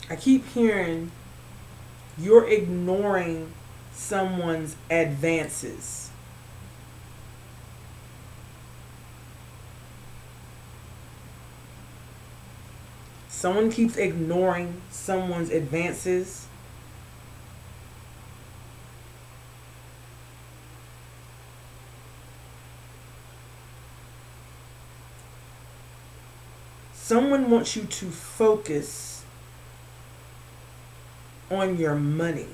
I keep hearing you're ignoring someone's advances. Someone keeps ignoring someone's advances. Someone wants you to focus on your money.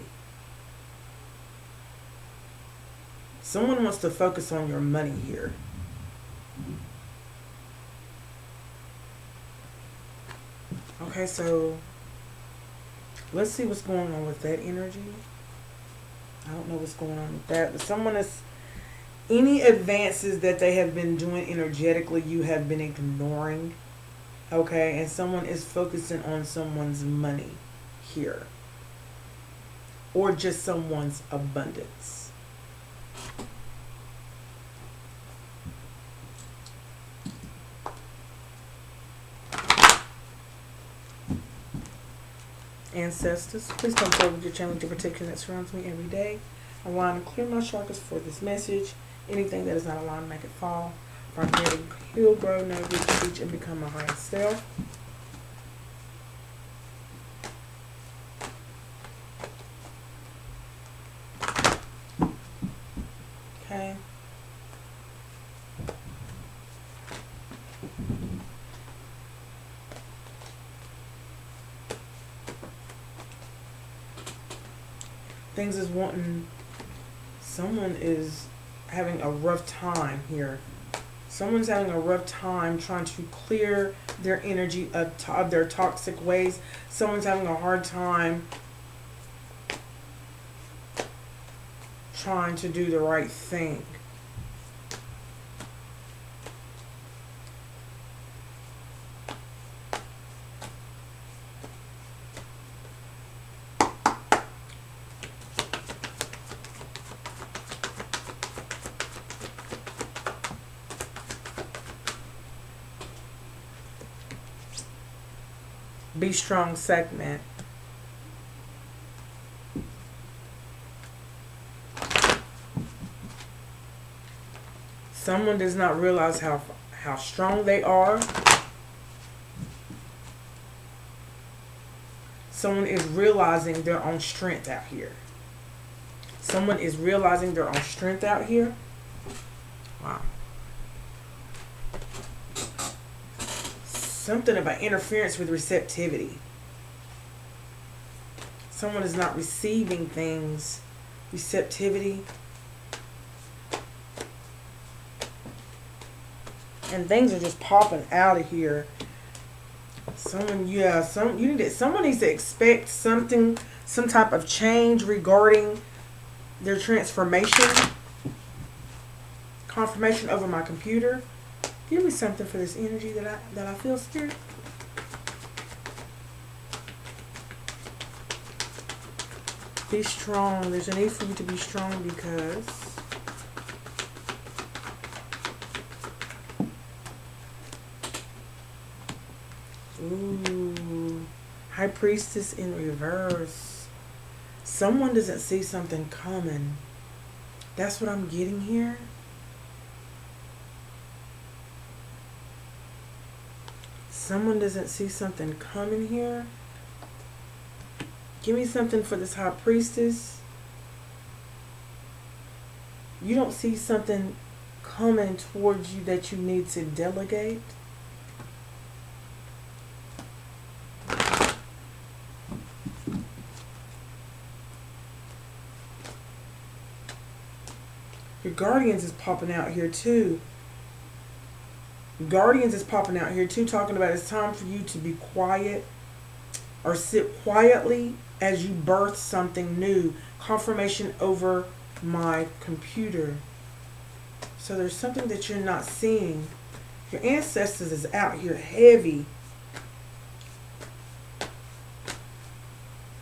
Someone wants to focus on your money here. Okay, so let's see what's going on with that energy. I don't know what's going on with that, but someone is, any advances that they have been doing energetically, you have been ignoring. Okay, and someone is focusing on someone's money here, or just someone's abundance. Ancestors, please come forward with your challenge of protection that surrounds me every day. Align and clear my chakras for this message. Anything that is not aligned, make it fall. For I'm here to heal, grow, navigate, teach, and become my highest self. Okay. Things is wanting, someone is having a rough time here. Someone's having a rough time trying to clear their energy of their toxic ways. Someone's having a hard time trying to do the right thing. Be strong segment. Someone does not realize how strong they are. Someone is realizing their own strength out here. Someone is realizing their own strength out here. Wow. Something about interference with receptivity. Someone is not receiving things. Receptivity. And things are just popping out of here. Someone needs to expect something, some type of change regarding their transformation. Confirmation over my computer. Give me something for this energy that I feel, Spirit. Be strong. There's a need for you to be strong because ooh, High Priestess in reverse. Someone doesn't see something coming. That's what I'm getting here. Someone doesn't see something coming here. Give me something for this High Priestess. You don't see something coming towards you that you need to delegate. Your Guardians is popping out here too. Guardians is popping out here too, talking about it's time for you to be quiet or sit quietly as you birth something new. Confirmation over my computer. So there's something that you're not seeing. Your ancestors is out here heavy,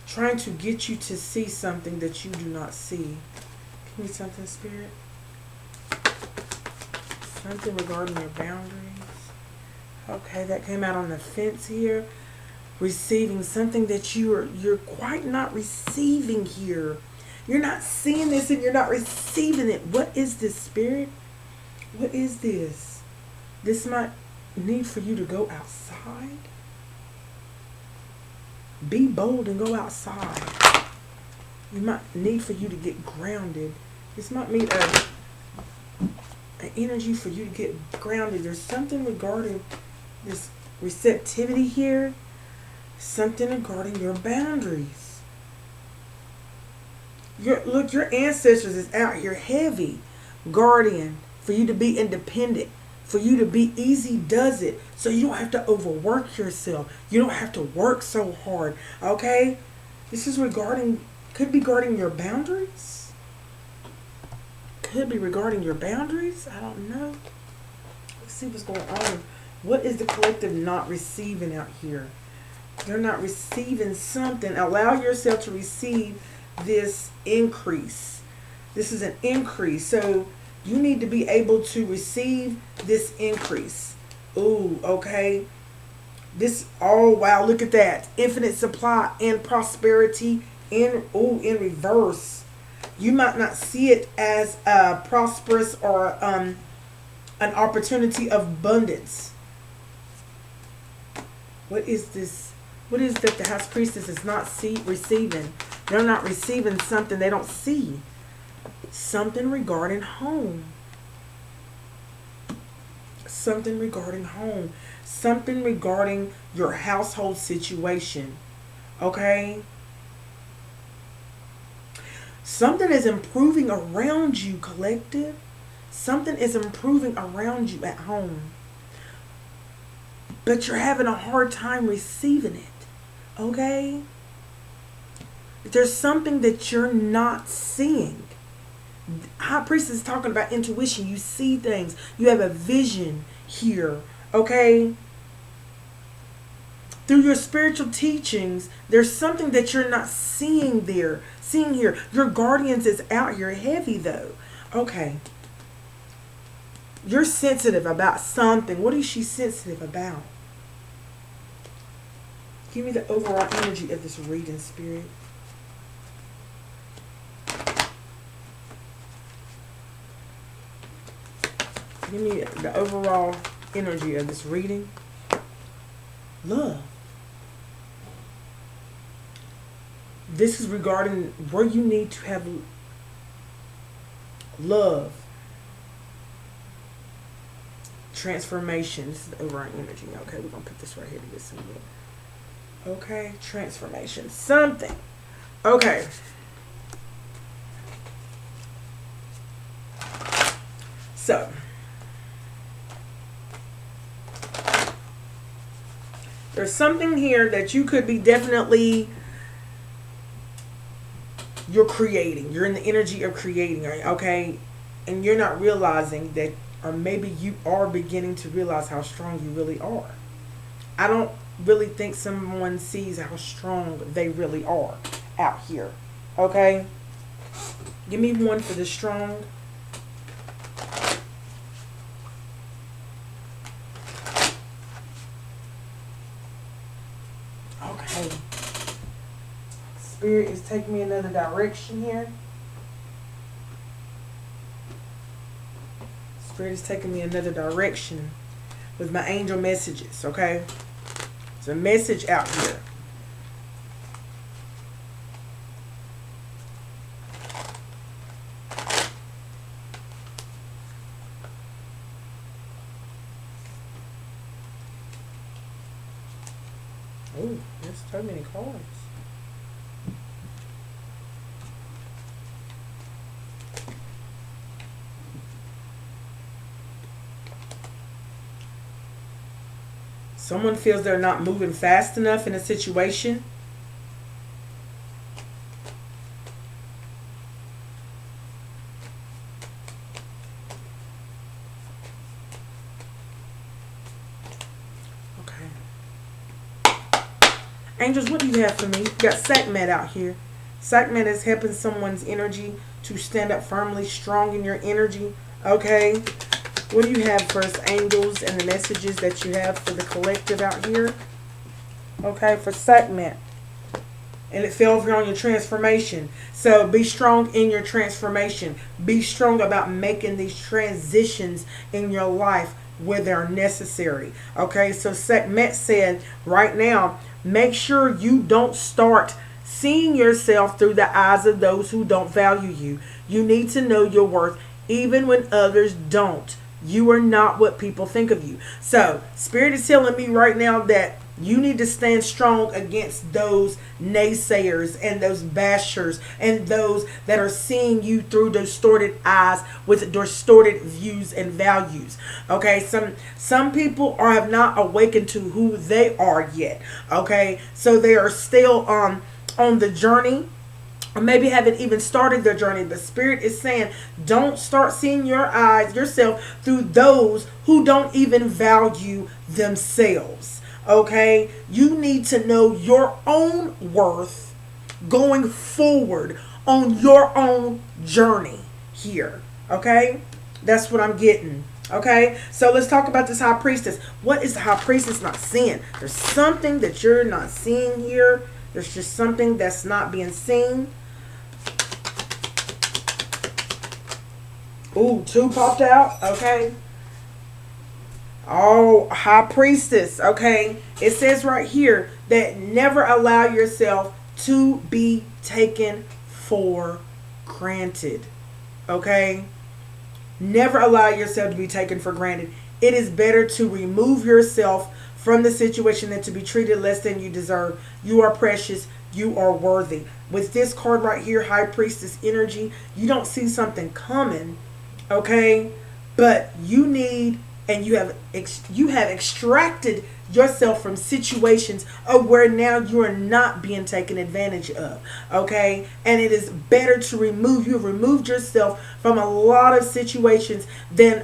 trying to get you to see something that you do not see. Give me something, Spirit. Something regarding your boundaries. Okay, that came out on the fence here. receiving something that you're quite not receiving here. You're not seeing this and you're not receiving it. What is this, Spirit? What is this? This might need for you to go outside. Be bold and go outside. You might need for you to get grounded. This might mean an energy for you to get grounded. There's something regarding this receptivity here. Something regarding your boundaries. Your ancestors is out here heavy. Guardian. For you to be independent. For you to be easy does it. So you don't have to overwork yourself. You don't have to work so hard. Okay? This is could be regarding your boundaries. Could be regarding your boundaries. I don't know. Let's see what's going on. What is the collective not receiving out here? You're not receiving something. Allow yourself to receive this increase. This is an increase. So you need to be able to receive this increase. Ooh, okay. Wow, look at that. Infinite supply and prosperity in reverse. You might not see it as prosperous or an opportunity of abundance. What is this? What is that the House Priestess is not receiving? They're not receiving something they don't see. Something regarding home. Something regarding home. Something regarding your household situation. Okay? Something is improving around you, collective. Something is improving around you at home. But you're having a hard time receiving it. Okay? There's something that you're not seeing. High Priestess is talking about intuition. You see things. You have a vision here. Okay? Through your spiritual teachings, there's something that you're not seeing there. Seeing here. Your guardians is out here heavy though. Okay. You're sensitive about something. What is she sensitive about? Give me the overall energy of this reading, Spirit. Give me the overall energy of this reading. Love. This is regarding where you need to have love. Transformation. This is the overall energy. Okay, we're going to put this right here to get some love. Okay, transformation. Something. Okay. So. There's something here that you could be definitely, you're creating. You're in the energy of creating, okay? And you're not realizing that, or maybe you are beginning to realize how strong you really are. I don't really think someone sees how strong they really are out here. Okay? Give me one for the strong. Okay. Spirit is taking me another direction here. Spirit is taking me another direction with my angel messages, okay? There's a message out here. Oh, there's so many cards. Someone feels they're not moving fast enough in a situation. Okay. Angels, what do you have for me? You got Sekhmet out here. Sekhmet is helping someone's energy to stand up firmly, strong in your energy. Okay. What do you have for us, angels, and the messages that you have for the collective out here? Okay, for segment. And it fell over on your transformation. So be strong in your transformation. Be strong about making these transitions in your life where they're necessary. Okay, so Sekhmet said right now, make sure you don't start seeing yourself through the eyes of those who don't value you. You need to know your worth even when others don't. You are not what people think of you. So, Spirit is telling me right now that you need to stand strong against those naysayers and those bashers and those that are seeing you through distorted eyes with distorted views and values. Okay, some people have not awakened to who they are yet. Okay, so they are still on the journey, or maybe haven't even started their journey, but Spirit is saying don't start seeing yourself through those who don't even value themselves. Okay, you need to know your own worth going forward on your own journey here. Okay, that's what I'm getting. Okay, so let's talk about this high priestess. What is the high priestess not seeing? There's something that you're not seeing here. There's just something that's not being seen. Ooh, 2 popped out. Okay. Oh, high priestess. Okay. It says right here that never allow yourself to be taken for granted. Okay. Never allow yourself to be taken for granted. It is better to remove yourself from the situation than to be treated less than you deserve. You are precious. You are worthy. With this card right here, high priestess energy, you don't see something coming. Okay, but you need, and you have extracted yourself from situations of where now you are not being taken advantage of. Okay, and it is better to remove. You have removed yourself from a lot of situations than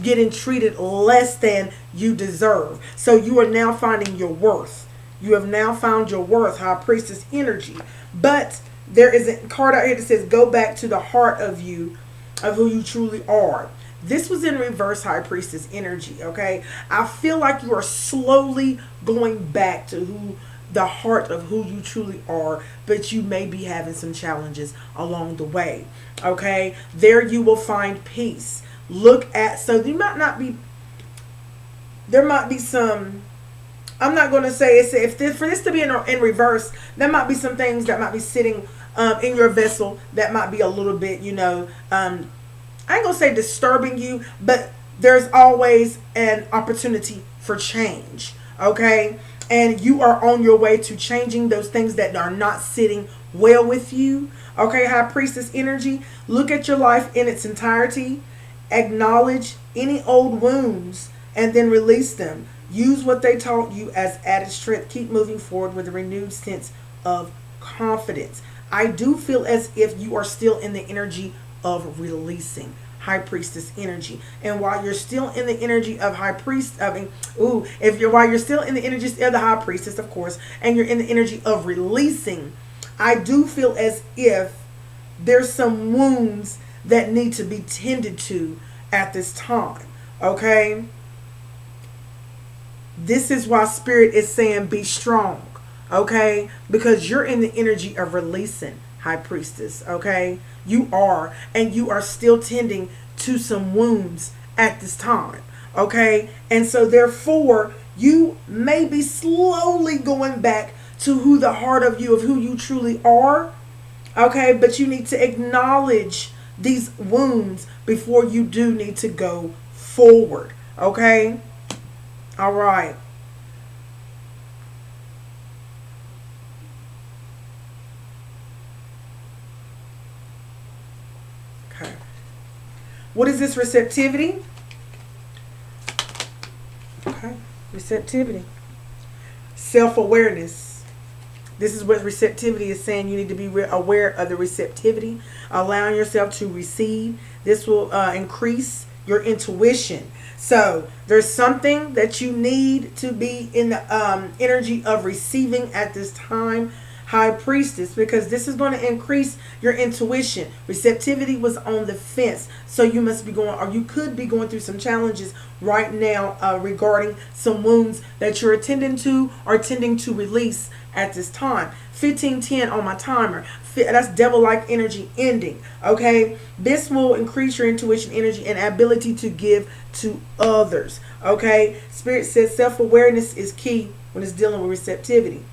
getting treated less than you deserve. So you are now finding your worth. You have now found your worth, high priestess energy. But there is a card out here that says go back to the heart of you, of who you truly are. This was in reverse, high priestess energy. Okay, I feel like you are slowly going back to the heart of who you truly are, but you may be having some challenges along the way. Okay, there you will find peace. Look at, so you might not be, there might be some, I'm not going to say it's, for this to be in reverse, there might be some things that might be sitting in your vessel that might be a little bit, I ain't gonna say disturbing you, but there's always an opportunity for change. Okay, and you are on your way to changing those things that are not sitting well with you. Okay, high priestess energy, look at your life in its entirety, acknowledge any old wounds, and then release them. Use what they taught you as added strength. Keep moving forward with a renewed sense of confidence. I do feel as if you are still in the energy of releasing, high priestess energy. And while you're still in the energy of while you're still in the energy of the high priestess, of course, and you're in the energy of releasing, I do feel as if there's some wounds that need to be tended to at this time. Okay? This is why Spirit is saying be strong. Okay? Because you're in the energy of releasing, high priestess. Okay? You are, and you are still tending to some wounds at this time. Okay? And so therefore, you may be slowly going back to who the heart of who you truly are. Okay? But you need to acknowledge these wounds before you do need to go forward. Okay? All right. Okay. What is this receptivity? Okay. Receptivity. Self-awareness. This is what receptivity is saying. You need to be aware of the receptivity, allowing yourself to receive. This will increase your intuition. So there's something that you need to be in the energy of receiving at this time, High Priestess, because this is going to increase your intuition. Receptivity was on the fence. So you must be going, or you could be going through some challenges right now regarding some wounds that you're attending to or tending to release at this time. 1510 on my timer. That's devil-like energy ending. Okay, this will increase your intuition, energy, and ability to give to others. Okay, Spirit says self-awareness is key when it's dealing with receptivity.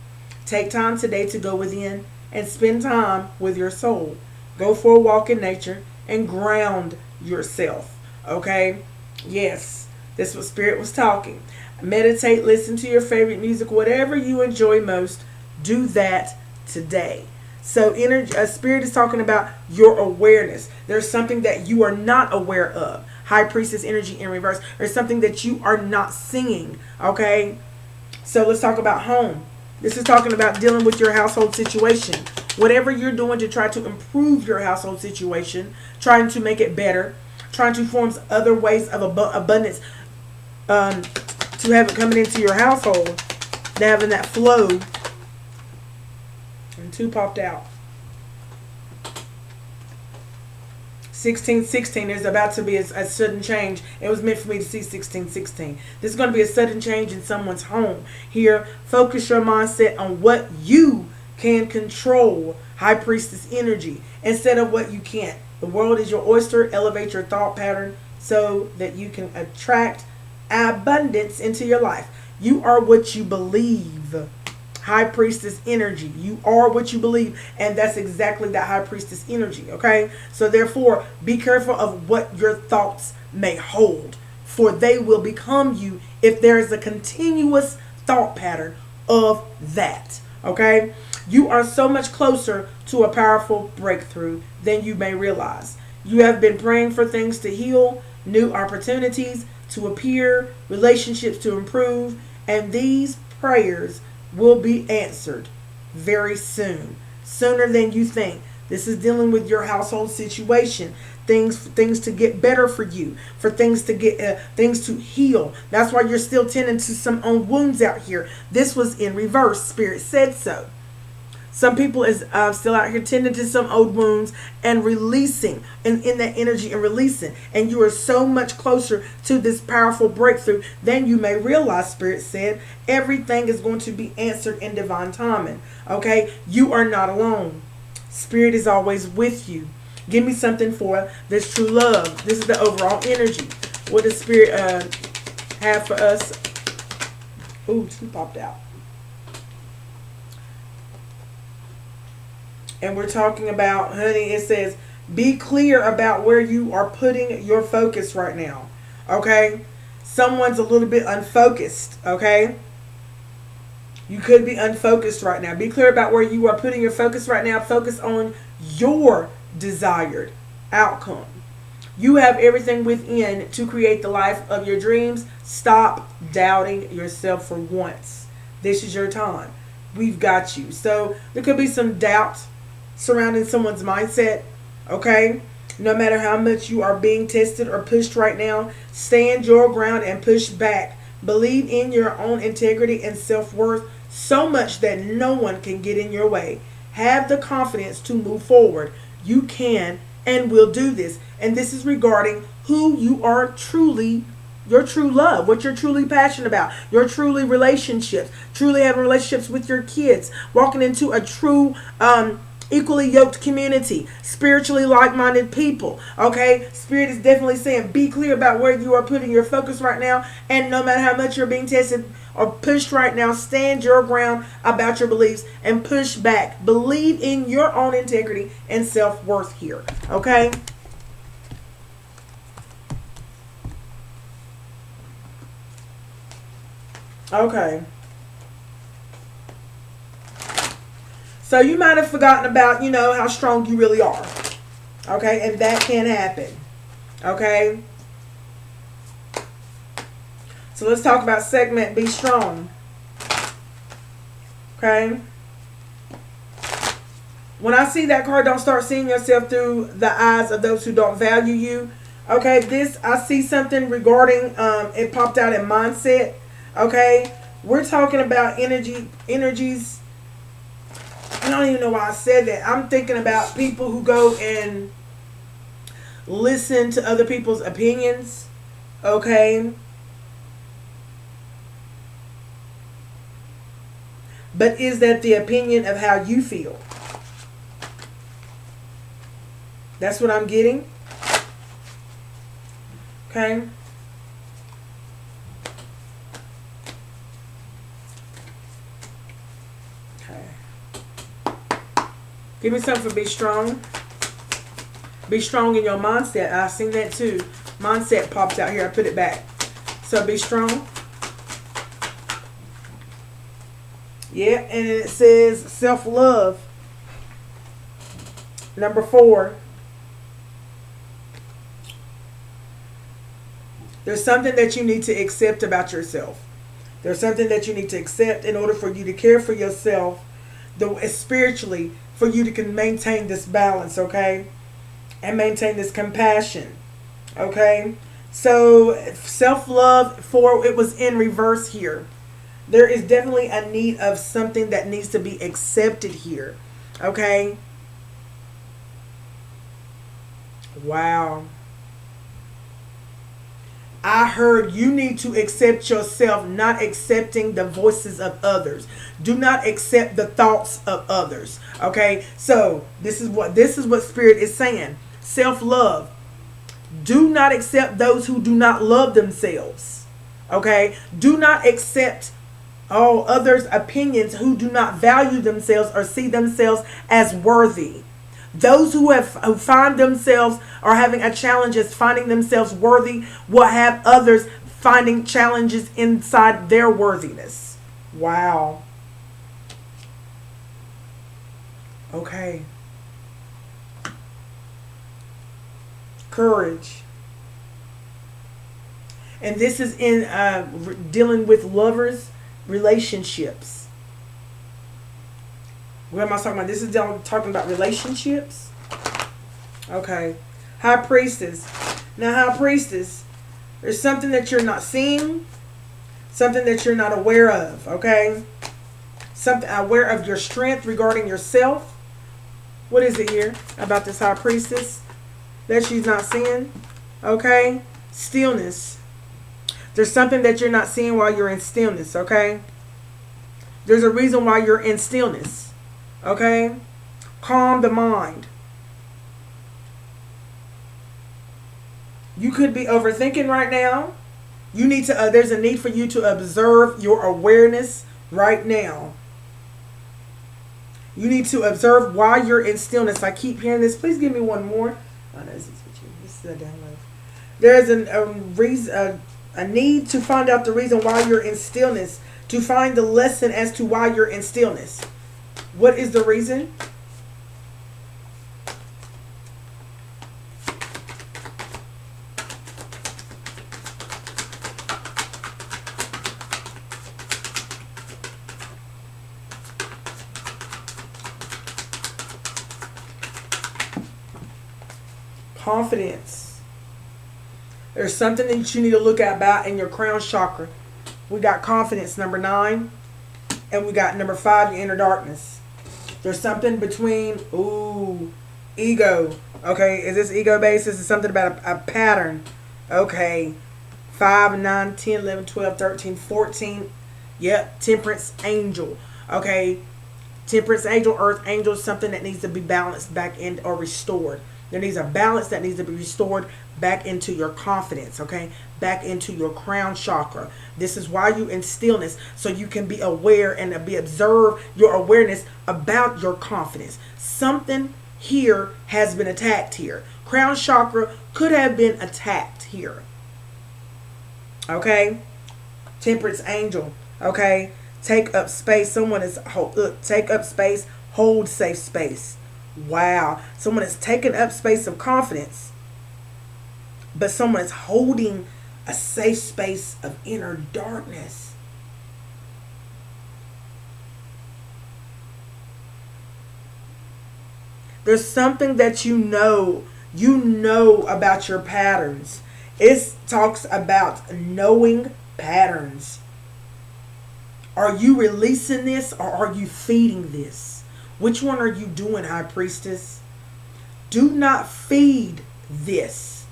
Take time today to go within and spend time with your soul. Go for a walk in nature and ground yourself. Okay, yes, this was Spirit was talking. Meditate, listen to your favorite music, whatever you enjoy most. Do that today. So energy, Spirit is talking about your awareness. There's something that you are not aware of. High Priestess energy in reverse. There's something that you are not seeing. Okay. So let's talk about home. This is talking about dealing with your household situation. Whatever you're doing to try to improve your household situation, trying to make it better, trying to form other ways of abundance to have it coming into your household, having that flow. And 2 popped out. 1616, there's about to be a sudden change. It was meant for me to see 1616. This is going to be a sudden change in someone's home. Here, focus your mindset on what you can control, High Priestess energy, instead of what you can't. The world is your oyster. Elevate your thought pattern so that you can attract abundance into your life. You are what you believe. High Priestess energy. You are what you believe, and that's exactly that High Priestess energy. Okay, so therefore be careful of what your thoughts may hold, for they will become you if there is a continuous thought pattern of that. Okay, you are so much closer to a powerful breakthrough than you may realize. You have been praying for things to heal, new opportunities to appear, relationships to improve, and these prayers will be answered very soon, sooner than you think. This is dealing with your household situation, things to get better for you, for things to get things to heal. That's why you're still tending to some own wounds out here. This was in reverse. Spirit said so. Some people is still out here tending to some old wounds and releasing in that energy and releasing. And you are so much closer to this powerful breakthrough than you may realize. Spirit said everything is going to be answered in divine timing. Okay, you are not alone. Spirit is always with you. Give me something for this true love. This is the overall energy. What does Spirit have for us? Ooh, 2 popped out. And we're talking about, honey, it says, be clear about where you are putting your focus right now. Okay? Someone's a little bit unfocused. Okay? You could be unfocused right now. Be clear about where you are putting your focus right now. Focus on your desired outcome. You have everything within to create the life of your dreams. Stop doubting yourself for once. This is your time. We've got you. So there could be some doubt surrounding someone's mindset. Okay, no matter how much you are being tested or pushed right now, stand your ground and push back. Believe in your own integrity and self-worth so much that no one can get in your way. Have the confidence to move forward. You can and will do this. And this is regarding who you are truly, your true love, what you're truly passionate about, your truly relationships, truly having relationships with your kids, walking into a true equally yoked community, spiritually like-minded people. Okay, Spirit is definitely saying be clear about where you are putting your focus right now, and no matter how much you're being tested or pushed right now, stand your ground about your beliefs and push back. Believe in your own integrity and self-worth here. Okay, okay. So you might have forgotten about, how strong you really are. Okay, and that can happen. Okay. So let's talk about segment Be Strong. Okay. When I see that card, don't start seeing yourself through the eyes of those who don't value you. Okay, I see something regarding, it popped out in mindset. Okay, we're talking about energies. I don't even know why I said that. I'm thinking about people who go and listen to other people's opinions. Okay. But is that the opinion of how you feel? That's what I'm getting. Okay. Okay. Give me something for be strong. Be strong in your mindset. I've seen that too. Mindset pops out here. I put it back. So be strong. Yeah, and it says self-love. Number 4. There's something that you need to accept about yourself. There's something that you need to accept in order for you to care for yourself, spiritually, for you to can maintain this balance, okay? And maintain this compassion, okay? So self-love, it was in reverse here. There is definitely a need of something that needs to be accepted here. Okay? Wow. I heard you need to accept yourself, not accepting the voices of others. Do not accept the thoughts of others. Okay? So, this is what Spirit is saying. Self-love. Do not accept those who do not love themselves. Okay? Do not accept all others' opinions who do not value themselves or see themselves as worthy. Those who find themselves or having a challenge as finding themselves worthy will have others finding challenges inside their worthiness. Wow. Okay. Courage. And this is in dealing with lovers, relationships. What am I talking about? This is talking about relationships. Okay. High Priestess. Now, High Priestess, there's something that you're not seeing, something that you're not aware of. Okay. Something aware of your strength regarding yourself. What is it here about this High Priestess that she's not seeing? Okay. Stillness. There's something that you're not seeing while you're in stillness, okay? There's a reason why you're in stillness, okay? Calm the mind. You could be overthinking right now. You need to. There's a need for you to observe your awareness right now. You need to observe while you're in stillness. I keep hearing this. Please give me one more. Oh, no, this is with you. This is a download. There's a need to find out the reason why you're in stillness. To find the lesson as to why you're in stillness. What is the reason? Confidence. There's something that you need to look at about in your crown chakra. We got confidence, number 9. And we got number 5, your inner darkness. There's something between, ego. Okay, is this ego based? This is something about a pattern. Okay, 5, 9, 10, 11, 12, 13, 14. Yep, temperance angel. Okay, temperance angel, earth angel, something that needs to be balanced back in or restored. There needs a balance that needs to be restored back into your confidence, okay? Back into your crown chakra. This is why you in stillness, so you can be aware and observe your awareness about your confidence. Something here has been attacked here. Crown chakra could have been attacked here. Okay? Temperance angel, okay? Take up space. Someone is, take up space, hold safe space. Wow. Someone is taking up space of confidence, but someone is holding a safe space of inner darkness. There's something that you know about your patterns. It talks about knowing patterns. Are you releasing this or are you feeding this? Which one are you doing, High Priestess? Do not feed this.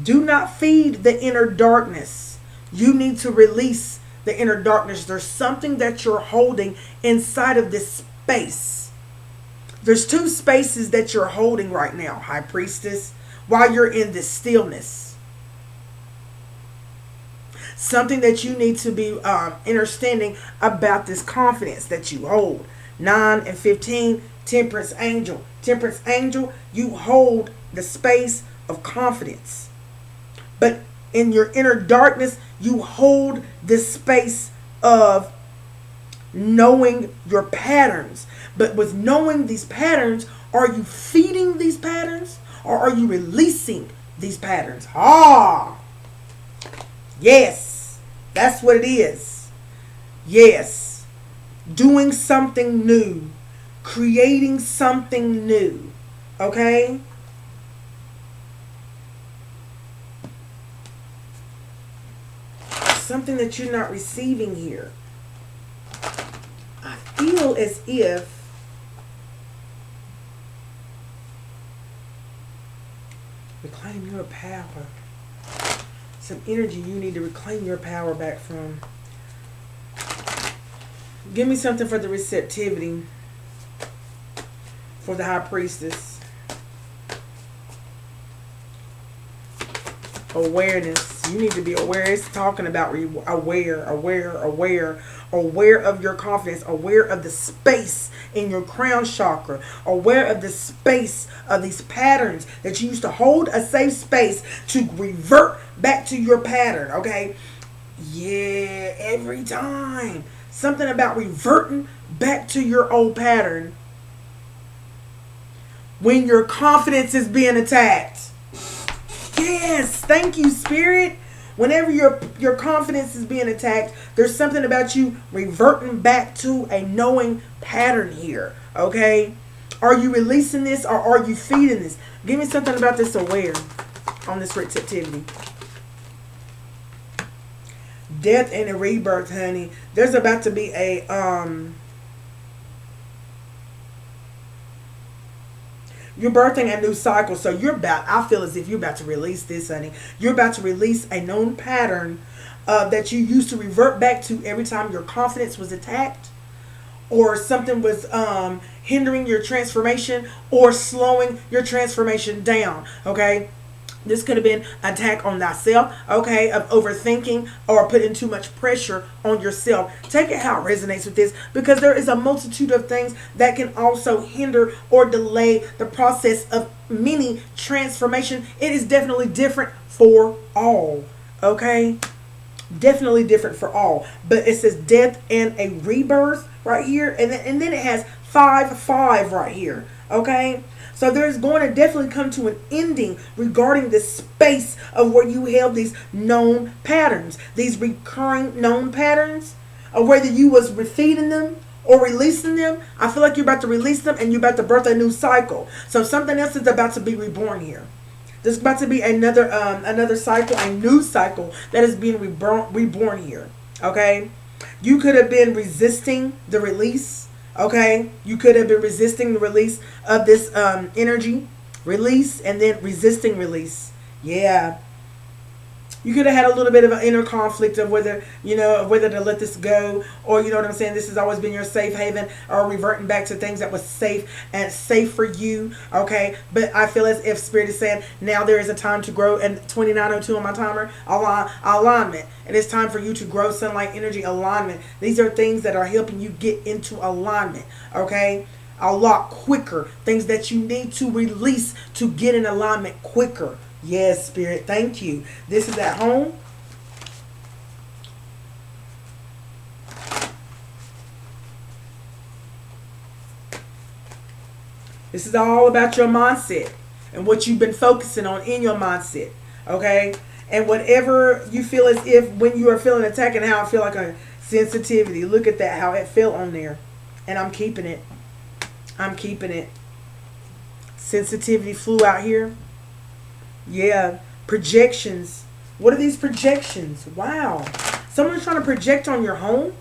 Do not feed the inner darkness. You need to release the inner darkness. There's something that you're holding inside of this space. There's two spaces that you're holding right now, High Priestess, while you're in this stillness. Something that you need to be understanding about this confidence that you hold. 9 and 15, Temperance Angel. Temperance Angel, you hold the space of confidence. But in your inner darkness, you hold this space of knowing your patterns. But with knowing these patterns, are you feeding these patterns or are you releasing these patterns? Yes, that's what it is. Yes, doing something new, creating something new. Okay? Something that you're not receiving here. I feel as if reclaim your power. Some energy you need to reclaim your power back from. Give me something for the receptivity for the High Priestess. Awareness. You need to be aware. It's talking about aware of your confidence, aware of the space in your crown chakra, aware of the space of these patterns that you used to hold a safe space to revert back to your pattern. Okay? Yeah, every time. Something about reverting back to your old pattern when your confidence is being attacked. Yes, thank you, Spirit. Whenever your confidence is being attacked, there's something about you reverting back to a knowing pattern here. Okay? Are you releasing this or are you feeding this? Give me something about this aware on this receptivity. Death and a rebirth, honey. There's about to be a you're birthing a new cycle. So I feel as if you're about to release this, honey. You're about to release a known pattern that you used to revert back to every time your confidence was attacked or something was hindering your transformation or slowing your transformation down. Okay? This could have been attack on thyself, okay, of overthinking or putting too much pressure on yourself. Take it how it resonates with this, because there is a multitude of things that can also hinder or delay the process of mini transformation. It is definitely different for all, okay? Definitely different for all. But it says death and a rebirth right here, and then it has 5-5 right here, okay? So there's going to definitely come to an ending regarding the space of where you held these known patterns, these recurring known patterns, of whether you was feeding them or releasing them. I feel like you're about to release them and you're about to birth a new cycle. So something else is about to be reborn here. There's about to be another cycle, a new cycle that is being reborn here. Okay? You could have been resisting the release. Okay, you could have been resisting the release of this energy. Release and then resisting release. Yeah. You could have had a little bit of an inner conflict of whether to let this go, or you know what I'm saying, this has always been your safe haven, or reverting back to things that was safe for you. Okay, but I feel as if Spirit is saying now there is a time to grow, and 2902 on my timer, alignment, and it's time for you to grow. Sunlight energy alignment. These are things that are helping you get into alignment. Okay, a lot quicker. Things that you need to release to get in alignment quicker. Yes, Spirit, thank you. This is at home. This is all about your mindset and what you've been focusing on in your mindset. Okay? And whatever you feel as if when you are feeling attacked, and how I feel like a sensitivity. Look at that, how it felt on there. And I'm keeping it. I'm keeping it. Sensitivity flew out here. Yeah, projections. What are these projections? Wow. Someone's trying to project on your home?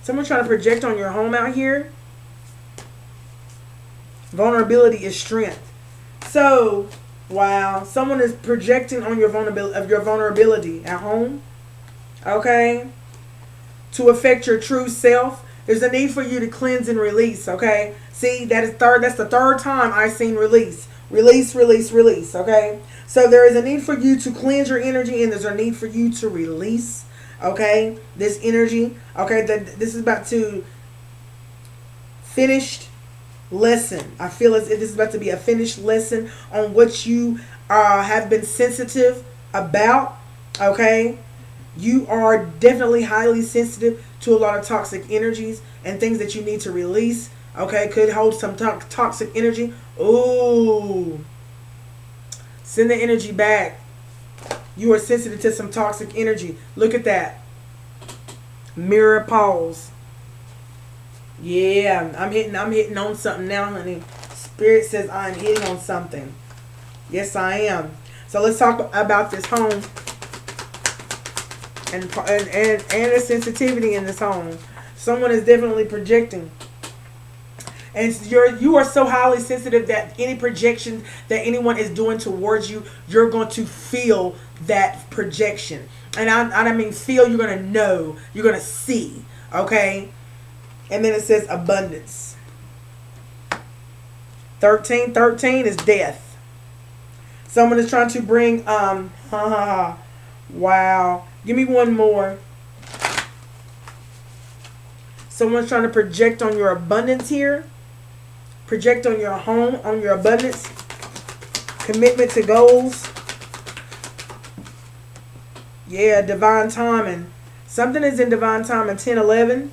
Someone trying to project on your home out here. Vulnerability is strength. So, wow, someone is projecting on your vulnerability at home. Okay, to affect your true self. There's a need for you to cleanse and release. Okay, see that is third. That's the third time I've seen release, release, release, release. Okay, so there is a need for you to cleanse your energy, and there's a need for you to release. Okay, this energy. Okay, that this is about to finished lesson. I feel as if this is about to be a finished lesson on what you have been sensitive about. Okay, you are definitely highly sensitive to a lot of toxic energies and things that you need to release. Okay, could hold some toxic energy. Ooh, send the energy back. You are sensitive to some toxic energy. Look at that. Mirror pause. Yeah, I'm hitting on something now, honey. Spirit says I'm hitting on something. Yes, I am. So let's talk about this home and the sensitivity in this home. Someone is definitely projecting. And you are so highly sensitive that any projection that anyone is doing towards you, you're going to feel that projection. And I mean feel, you're going to know, you're going to see, okay? And then it says abundance. 13 is death. Someone is trying to bring, wow. Give me one more. Someone's trying to project on your abundance here. Project on your home, on your abundance. Commitment to goals. Yeah, divine timing. Something is in divine timing. 10-11.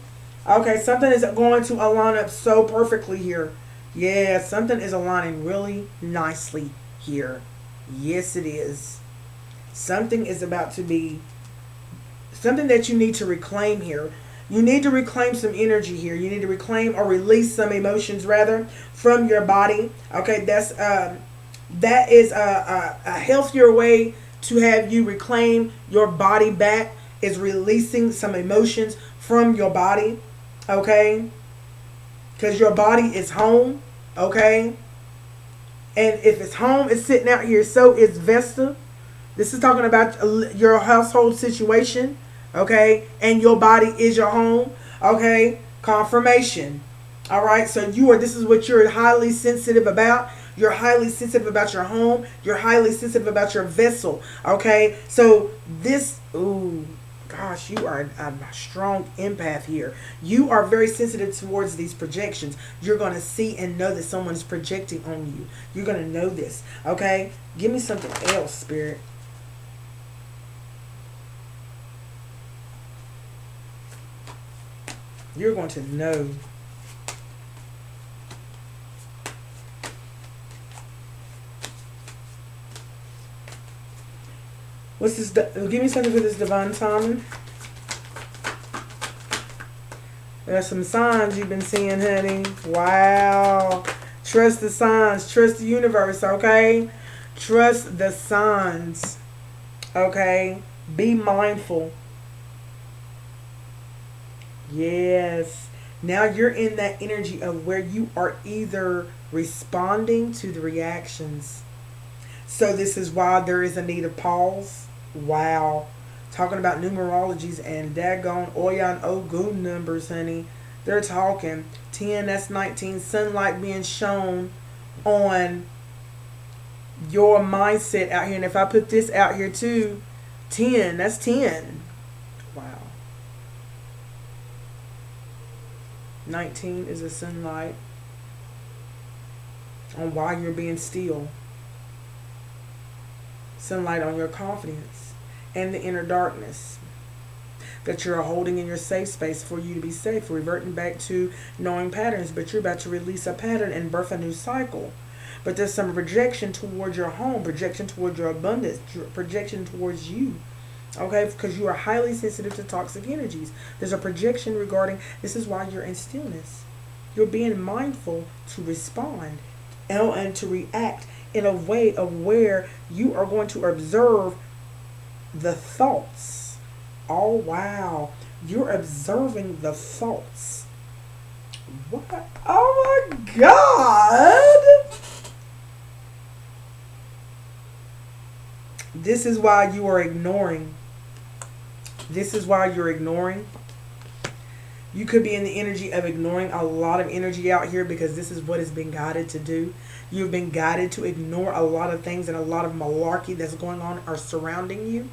Okay, something is going to align up so perfectly here. Yeah, something is aligning really nicely here. Yes, it is. Something is about to be, something that you need to reclaim here. You need to reclaim some energy here. You need to reclaim or release some emotions rather from your body. Okay, that is a healthier way to have you reclaim your body back, is releasing some emotions from your body. Okay, because your body is home. Okay, and if it's home, it's sitting out here. So is Vesta. This is talking about your household situation. Okay, and your body is your home. Okay, confirmation. All right, so this is what you're highly sensitive about. You're highly sensitive about your home. You're highly sensitive about your vessel. Okay, so this, ooh, gosh, you are a strong empath here. You are very sensitive towards these projections. You're going to see and know that someone's projecting on you. You're going to know this. Okay, give me something else, Spirit. You're going to know. What's this? Give me something for this divine timing. There's some signs you've been seeing, honey. Wow. Trust the signs. Trust the universe, okay? Trust the signs. Okay? Be mindful. Yes. Now you're in that energy of where you are either responding to the reactions. So this is why there is a need of pause. Wow. Talking about numerologies and daggone Oya and Ogun numbers, honey. They're talking 10, that's 19. Sunlight being shown on your mindset out here. And if I put this out here too, 10, that's 10. Wow. 19 is a sunlight on why you're being still. Sunlight on your confidence and the inner darkness that you're holding in your safe space for you to be safe, reverting back to knowing patterns, but you're about to release a pattern and birth a new cycle. But there's some projection towards your home, projection towards your abundance, projection towards you. Okay, because you are highly sensitive to toxic energies. There's a projection regarding, this is why you're in stillness. You're being mindful to respond and to react in a way of where you are going to observe the thoughts. Oh, wow. You're observing the thoughts. What? Oh my God! This is why you are ignoring. This is why you're ignoring. You could be in the energy of ignoring a lot of energy out here because this is what has been guided to do. You've been guided to ignore a lot of things, and a lot of malarkey that's going on are surrounding you.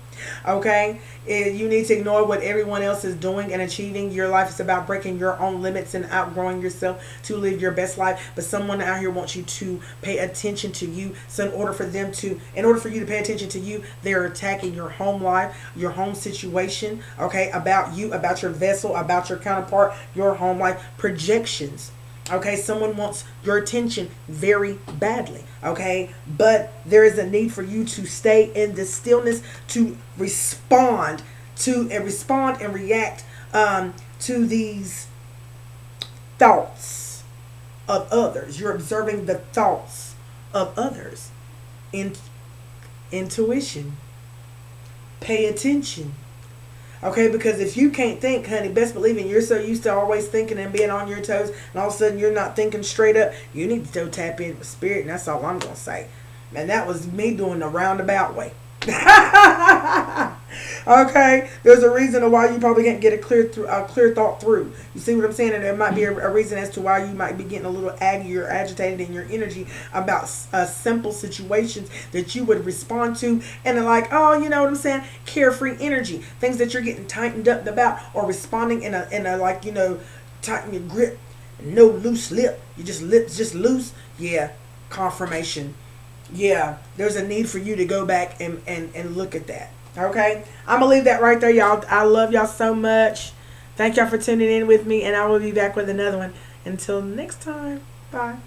Okay? You need to ignore what everyone else is doing and achieving. Your life is about breaking your own limits and outgrowing yourself to live your best life. But someone out here wants you to pay attention to you. So in order for you to pay attention to you, they're attacking your home life, your home situation, okay, about you, about your vessel, about your counterpart, your home life projections. Okay, someone wants your attention very badly. Okay, but there is a need for you to stay in the stillness to respond and react to these thoughts of others. You're observing the thoughts of others. Intuition. Pay attention. Okay, because if you can't think, honey, best believe it, you're so used to always thinking and being on your toes, and all of a sudden you're not thinking straight up, you need to go tap in with spirit, and that's all I'm going to say. And that was me doing the roundabout way. Okay, there's a reason why you probably can't get a clear thought through. You see what I'm saying? And there might be a reason as to why you might be getting a little aggy or agitated in your energy about simple situations that you would respond to, and they're like, oh, you know what I'm saying? Carefree energy, things that you're getting tightened up about, or responding in a like, you know, tighten your grip, no loose lip. You just lips just loose. Yeah, confirmation. Yeah, there's a need for you to go back and look at that. Okay, I'm gonna leave that right there, y'all. I love y'all so much. Thank y'all for tuning in with me, and I will be back with another one. Until next time, bye.